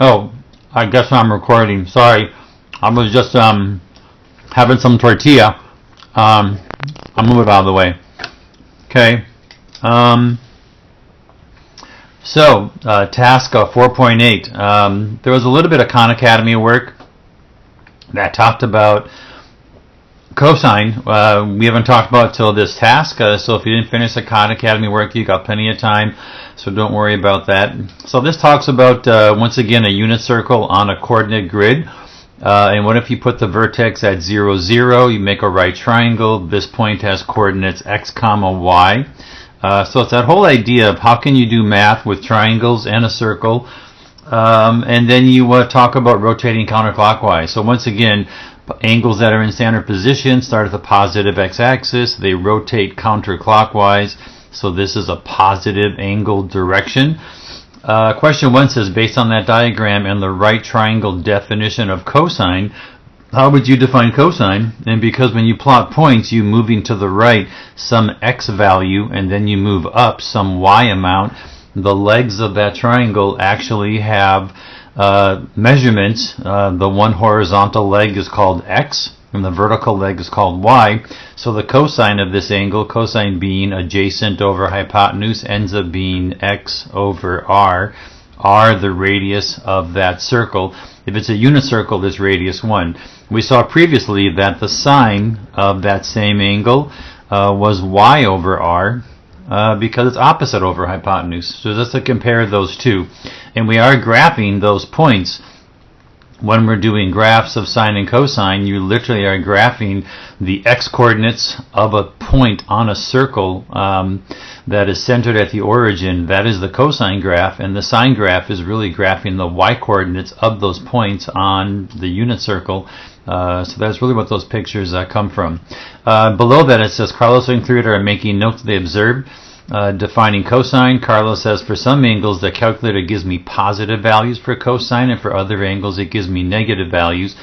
Oh, I guess I'm recording. Sorry. I was just having some tortilla. I'll move it out of the way. Okay. Task 4.8. There was a little bit of Khan Academy work that talked about cosine. We haven't talked about it till this task, so if you didn't finish the Khan Academy work, you got plenty of time, so don't worry about that. So this talks about, once again, a unit circle on a coordinate grid. And what if you put the vertex at 0, 0, you make a right triangle, this point has coordinates x, comma, y. So it's that whole idea of how can you do math with triangles and a circle, and then you talk about rotating counterclockwise. So once again, angles that are in standard position start at the positive x-axis, they rotate counterclockwise, so this is a positive angle direction. Question 1 says, based on that diagram and the right triangle definition of cosine, how would you define cosine? And because when you plot points, you moving to the right some x value and then you move up some y amount, the legs of that triangle actually have measurements. The one horizontal leg is called x and the vertical leg is called y. So the cosine of this angle, cosine being adjacent over hypotenuse, ends up being x over r. R, the radius of that circle. If it's a unit circle, this radius 1. We saw previously that the sine of that same angle was y over r because it's opposite over hypotenuse. So just to compare those two. And we are graphing those points. When we're doing graphs of sine and cosine, you literally are graphing the x-coordinates of a point on a circle that is centered at the origin. That is the cosine graph, and the sine graph is really graphing the y-coordinates of those points on the unit circle. So that's really what those pictures come from. Below that it says, Carlos and Clarita are making notes they observed. Defining cosine, Carlos says, for some angles the calculator gives me positive values for cosine, and for other angles it gives me negative values.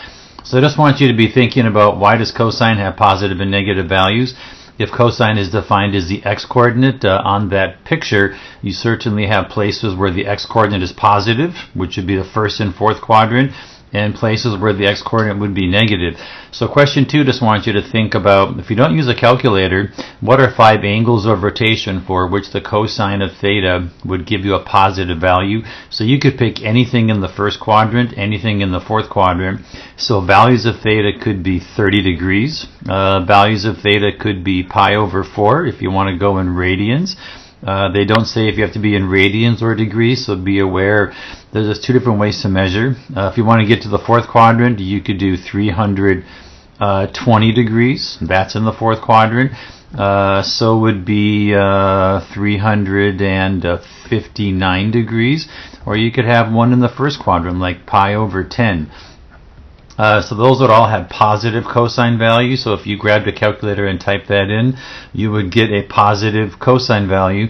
So I just want you to be thinking about, why does cosine have positive and negative values? If cosine is defined as the x-coordinate on that picture, you certainly have places where the x-coordinate is positive, which would be the first and fourth quadrant, and places where the x-coordinate would be negative. So question 2 just wants you to think about, if you don't use a calculator, what are 5 angles of rotation for which the cosine of theta would give you a positive value? So you could pick anything in the first quadrant, anything in the fourth quadrant. So values of theta could be 30 degrees. Values of theta could be pi over 4 if you want to go in radians. They don't say if you have to be in radians or degrees, so be aware there's just 2 different ways to measure. If you want to get to the fourth quadrant, you could do 320 degrees. That's in the fourth quadrant. So would be 359 degrees. Or you could have one in the first quadrant, like pi over 10. So those would all have positive cosine values. So if you grabbed a calculator and typed that in, you would get a positive cosine value.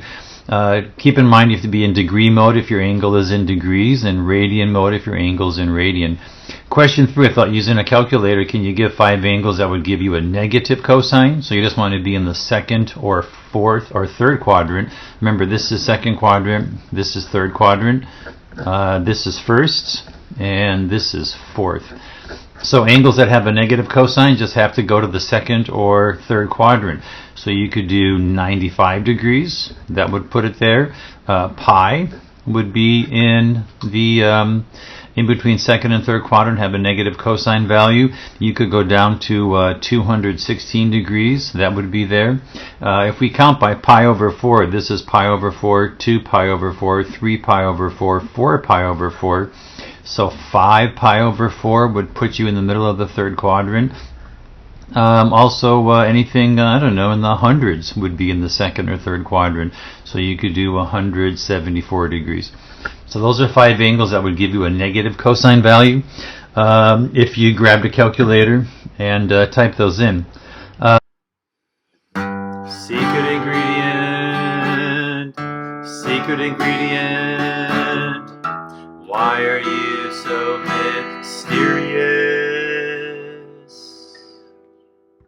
Keep in mind you have to be in degree mode if your angle is in degrees, and radian mode if your angle is in radian. Question 3, I thought using a calculator, can you give 5 angles that would give you a negative cosine? So you just want to be in the second or fourth or third quadrant. Remember, this is second quadrant, this is third quadrant, this is first, and this is fourth. So angles that have a negative cosine just have to go to the second or third quadrant. So you could do 95 degrees, that would put it there. Pi would be in the in between second and third quadrant, have a negative cosine value. You could go down to 216 degrees, that would be there. If we count by pi over 4, this is pi over 4, 2 pi over 4, 3 pi over 4, 4 pi over 4. So 5 pi over 4 would put you in the middle of the third quadrant. Also, anything, I don't know, in the hundreds would be in the second or third quadrant. So you could do 174 degrees. So those are 5 angles that would give you a negative cosine value if you grabbed a calculator and type those in. Secret ingredient. Secret ingredient.